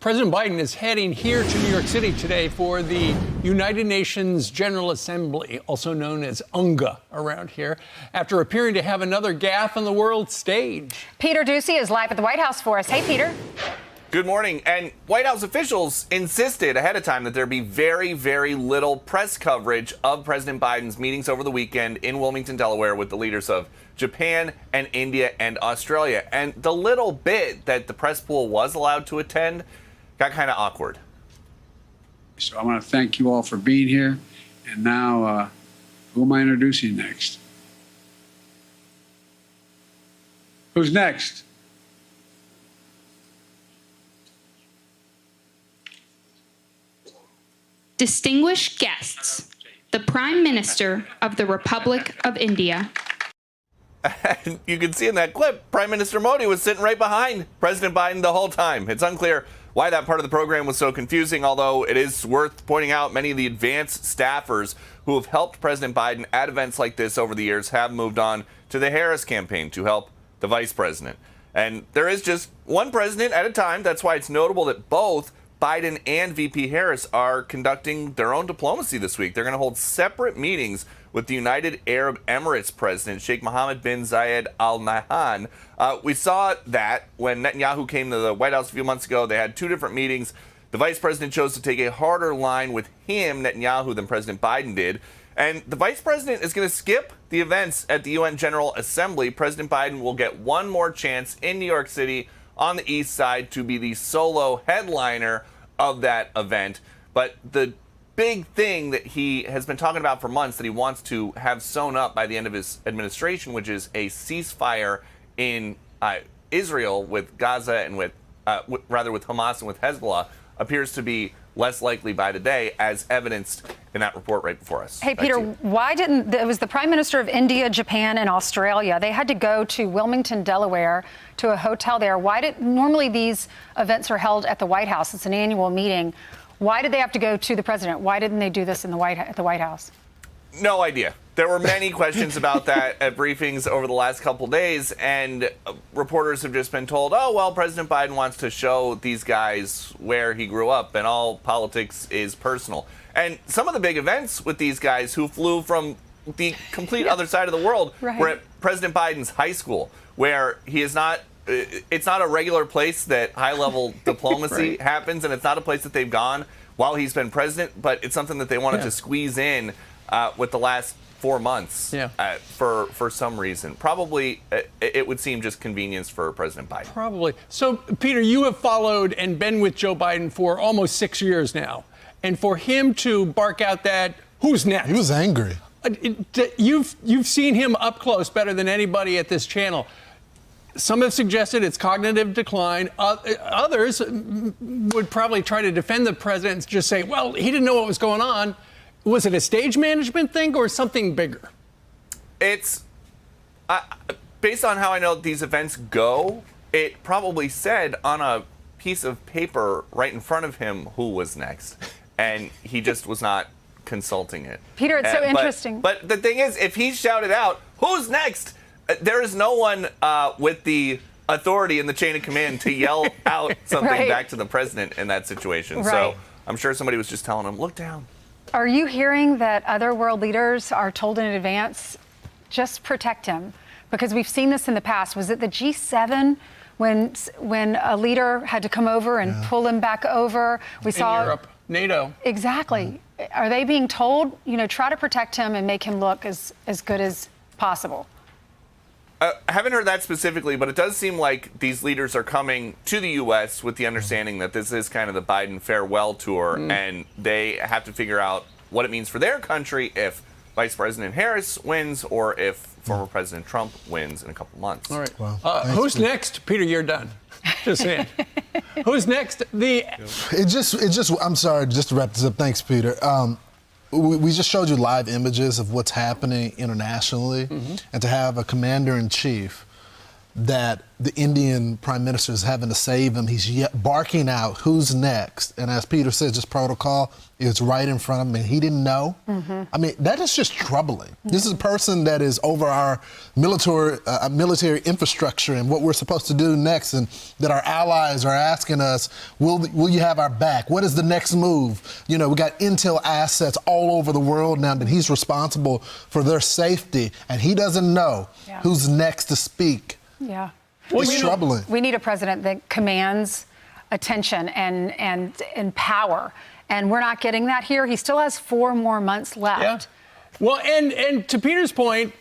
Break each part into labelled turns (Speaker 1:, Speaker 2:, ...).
Speaker 1: President Biden is heading here to New York City today for the United Nations General Assembly, also known as UNGA around here, after appearing to have another gaffe on the world stage.
Speaker 2: Peter Doocy is live at the White House for us. Hey, Peter.
Speaker 3: Good morning. And White House officials insisted ahead of time that there be very, very little press coverage of President Biden's meetings over the weekend in Wilmington, Delaware, with the leaders of Japan and India and Australia. And the little bit that the press pool was allowed to attend got kind of awkward.
Speaker 4: So I want to thank you all for being here. And now, who am I introducing next? Who's next?
Speaker 5: Distinguished guests, the Prime Minister of the Republic of India.
Speaker 3: You can see in that clip, Prime Minister Modi was sitting right behind President Biden the whole time. It's unclear why that part of the program was so confusing, although it is worth pointing out many of the advanced staffers who have helped President Biden at events like this over the years have moved on to the Harris campaign to help the vice president. And there is just one president at a time. That's why it's notable that both Biden and VP Harris are conducting their own diplomacy this week. They're going to hold separate meetings with the United Arab Emirates President, Sheikh Mohammed bin Zayed Al Nahyan. We saw that when Netanyahu came to the White House a few months ago. They had two different meetings. The vice president chose to take a harder line with him, Netanyahu, than President Biden did. And the vice president is going to skip the events at the UN General Assembly. President Biden will get one more chance in New York City on the east side to be the solo headliner of that event. But the big thing that he has been talking about for months that he wants to have sewn up by the end of his administration, which is a ceasefire in Israel with Gaza and with Hamas and with Hezbollah, appears to be less likely by the day, as evidenced in that report right before us.
Speaker 2: Hey, Peter, why didn't, it was the Prime Minister of India, Japan, and Australia. They had to go to Wilmington, Delaware, to a hotel there. Normally these events are held at the White House. It's an annual meeting. Why did they have to go to the president? Why didn't they do this at the White House?
Speaker 3: No idea. There were many questions about that at briefings over the last couple days, and reporters have just been told, oh, well, President Biden wants to show these guys where he grew up, and all politics is personal. And some of the big events with these guys who flew from the complete other side of the world were at President Biden's high school, where he is not, it's not a regular place that high-level diplomacy happens, and it's not a place that they've gone while he's been president, but it's something that they wanted to squeeze in with the last 4 months for some reason. Probably, it would seem just convenience for President Biden.
Speaker 1: Probably. So, Peter, you have followed and been with Joe Biden for almost 6 years now. And for him to bark out that, who's next?
Speaker 6: He was angry.
Speaker 1: You've seen him up close better than anybody at this channel. Some have suggested it's cognitive decline. Others would probably try to defend the president and just say, well, he didn't know what was going on. Was it a stage management thing or something bigger?
Speaker 3: It's, based on how I know these events go, it probably said on a piece of paper right in front of him who was next. And he just was not consulting it.
Speaker 2: Peter, it's so interesting.
Speaker 3: But the thing is, if he shouted out, who's next? There is no one with the authority in the chain of command to yell out something back to the president in that situation. So I'm sure somebody was just telling him, look down.
Speaker 2: Are you hearing that other world leaders are told in advance, just protect him? Because we've seen this in the past. Was it the G7 when a leader had to come over and pull him back over? We saw
Speaker 1: Europe, NATO.
Speaker 2: Exactly. Are they being told, try to protect him and make him look as good as possible?
Speaker 3: I haven't heard that specifically, but it does seem like these leaders are coming to the U.S. with the understanding that this is kind of the Biden farewell tour, and they have to figure out what it means for their country if Vice President Harris wins or if former President Trump wins in a couple months.
Speaker 1: All right. Wow. Who's next? Peter, you're done. Just saying. Who's next?
Speaker 6: I'm sorry, just to wrap this up. Thanks, Peter. We just showed you live images of what's happening internationally, and to have a commander-in-chief that the Indian prime minister is having to save him. He's yet barking out, who's next? And as Peter says, this protocol is right in front of him, and he didn't know. I mean, that is just troubling. This is a person that is over our military infrastructure and what we're supposed to do next, and that our allies are asking us, will you have our back? What is the next move? You know, we got intel assets all over the world now that he's responsible for their safety, and he doesn't know who's next to speak.
Speaker 2: Yeah.
Speaker 6: Well, it's troubling.
Speaker 2: We need a president that commands attention and power. And we're not getting that here. He still has 4 more months left.
Speaker 1: Yeah. Well, and to Peter's point,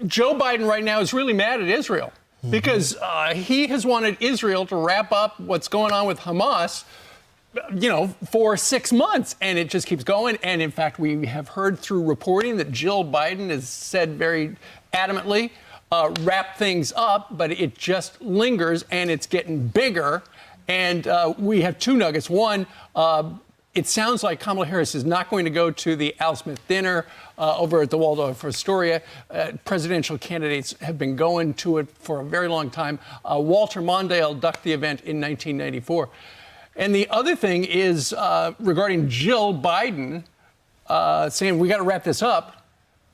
Speaker 1: Joe Biden right now is really mad at Israel because he has wanted Israel to wrap up what's going on with Hamas, you know, for 6 months, and it just keeps going. And in fact, we have heard through reporting that Jill Biden has said very adamantly, wrap things up, but it just lingers and it's getting bigger. And we have 2 nuggets. One, it sounds like Kamala Harris is not going to go to the Al Smith dinner over at the Waldorf Astoria. Presidential candidates have been going to it for a very long time. Walter Mondale ducked the event in 1994. And the other thing is regarding Jill Biden saying, we got to wrap this up.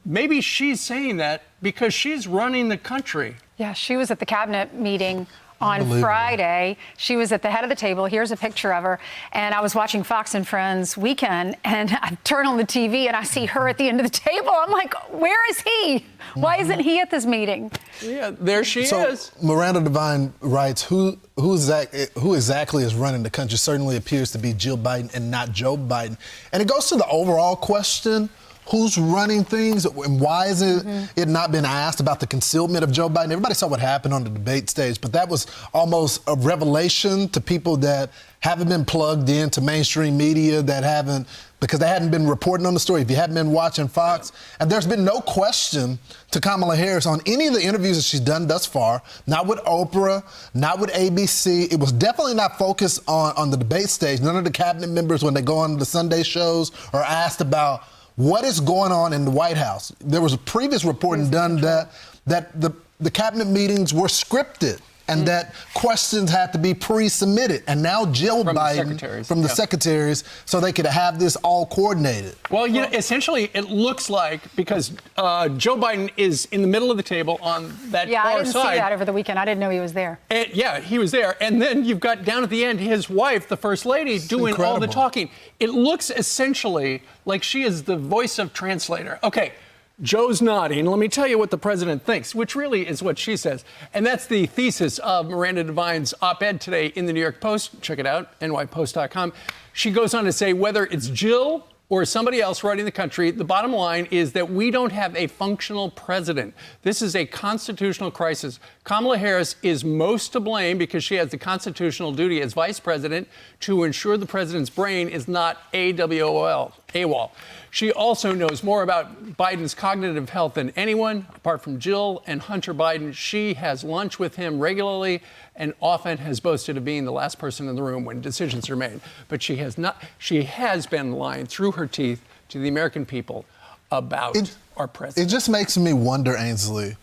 Speaker 1: Maybe she's saying that because she's running the country.
Speaker 2: Yeah, she was at the cabinet meeting on Friday. She was at the head of the table. Here's a picture of her. And I was watching Fox and Friends Weekend, and I turn on the TV and I see her at the end of the table. I'm like, where is he? Why isn't he at this meeting?
Speaker 1: Yeah, there she is.
Speaker 6: Miranda Devine writes, who exactly is running the country? Certainly appears to be Jill Biden and not Joe Biden. And it goes to the overall question, who's running things and why is it not been asked about the concealment of Joe Biden? Everybody saw what happened on the debate stage, but that was almost a revelation to people that haven't been plugged into mainstream media, because they hadn't been reporting on the story. If you hadn't been watching Fox, and there's been no question to Kamala Harris on any of the interviews that she's done thus far, not with Oprah, not with ABC. It was definitely not focused on the debate stage. None of the cabinet members, when they go on the Sunday shows, are asked about what is going on in the White House. There was a previous reporting done that the cabinet meetings were scripted and that questions had to be pre-submitted. And now Jill Biden from the secretaries, so they could have this all coordinated.
Speaker 1: Well, you know, essentially it looks like, because Joe Biden is in the middle of the table on that far side.
Speaker 2: Yeah, I didn't see that over the weekend. I didn't know he was there.
Speaker 1: And, yeah, he was there. And then you've got down at the end his wife, the First Lady, doing all the talking. It looks essentially like she is the voice of translator. Okay, Joe's nodding. Let me tell you what the president thinks, which really is what she says. And that's the thesis of Miranda Devine's op-ed today in the New York Post. Check it out, nypost.com. She goes on to say, whether it's Jill or somebody else running the country, the bottom line is that we don't have a functional president. This is a constitutional crisis. Kamala Harris is most to blame because she has the constitutional duty as vice president to ensure the president's brain is not AWOL. She also knows more about Biden's cognitive health than anyone, apart from Jill and Hunter Biden. She has lunch with him regularly and often has boasted of being the last person in the room when decisions are made. But she has not. She has been lying through her teeth to the American people about our president.
Speaker 6: It just makes me wonder, Ainsley,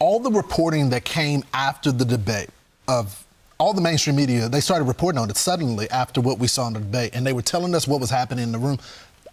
Speaker 6: all the reporting that came after the debate of all the mainstream media, they started reporting on it suddenly after what we saw in the debate, and they were telling us what was happening in the room.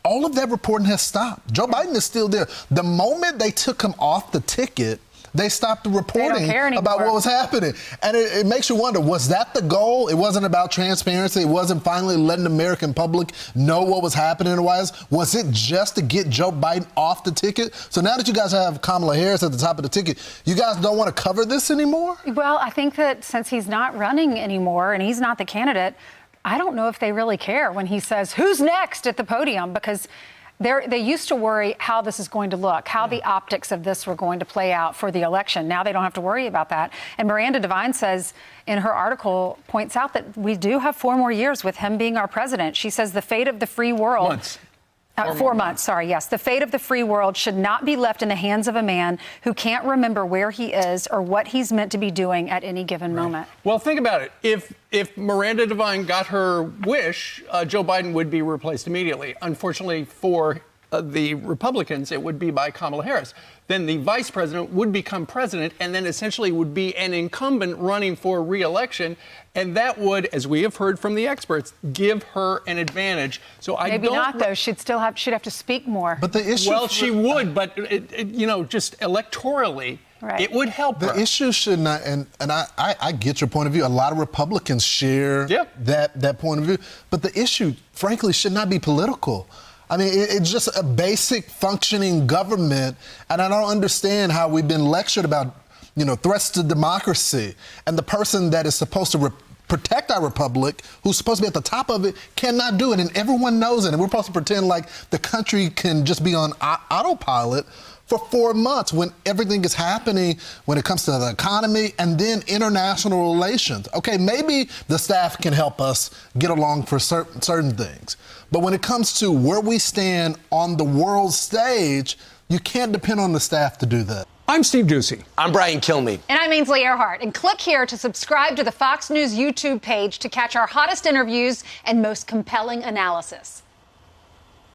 Speaker 6: All of that reporting has stopped. Joe Biden is still there. The moment they took him off the ticket, they stopped the reporting about what was happening. And it makes you wonder, was that the goal? It wasn't about transparency. It wasn't finally letting the American public know what was happening in the White House. Was it just to get Joe Biden off the ticket? So now that you guys have Kamala Harris at the top of the ticket, you guys don't want to cover this anymore?
Speaker 2: Well, I think that since he's not running anymore and he's not the candidate, I don't know if they really care when he says, who's next at the podium? Because they used to worry how this is going to look, how the optics of this were going to play out for the election. Now they don't have to worry about that. And Miranda Devine says in her article, points out that we do have 4 more years with him being our president. She says the fate of the free world...
Speaker 1: Months.
Speaker 2: 4 months, sorry, yes. The fate of the free world should not be left in the hands of a man who can't remember where he is or what he's meant to be doing at any given moment.
Speaker 1: Well, think about it. If Miranda Devine got her wish, Joe Biden would be replaced immediately. Unfortunately for the Republicans, it would be by Kamala Harris. Then the vice president would become president and then essentially would be an incumbent running for re-election. And that would, as we have heard from the experts, give her an advantage. So I
Speaker 2: Maybe
Speaker 1: don't
Speaker 2: not, though. She'd have to speak more.
Speaker 6: But the issue.
Speaker 1: Well, she would, but just electorally,
Speaker 2: Right.
Speaker 1: it would help her.
Speaker 6: The issue should not, and I get your point of view. A lot of Republicans share that point of view. But the issue, frankly, should not be political. I mean, it's just a basic functioning government, and I don't understand how we've been lectured about, threats to democracy, and the person that is supposed to protect our republic, who's supposed to be at the top of it, cannot do it, and everyone knows it, and we're supposed to pretend like the country can just be on autopilot for 4 months when everything is happening when it comes to the economy and then international relations. Okay, maybe the staff can help us get along for certain things. But when it comes to where we stand on the world stage, you can't depend on the staff to do that.
Speaker 1: I'm Steve Doocy.
Speaker 7: I'm Brian Kilmeade.
Speaker 2: And I'm Ainsley Earhart. And click here to subscribe to the Fox News YouTube page to catch our hottest interviews and most compelling analysis.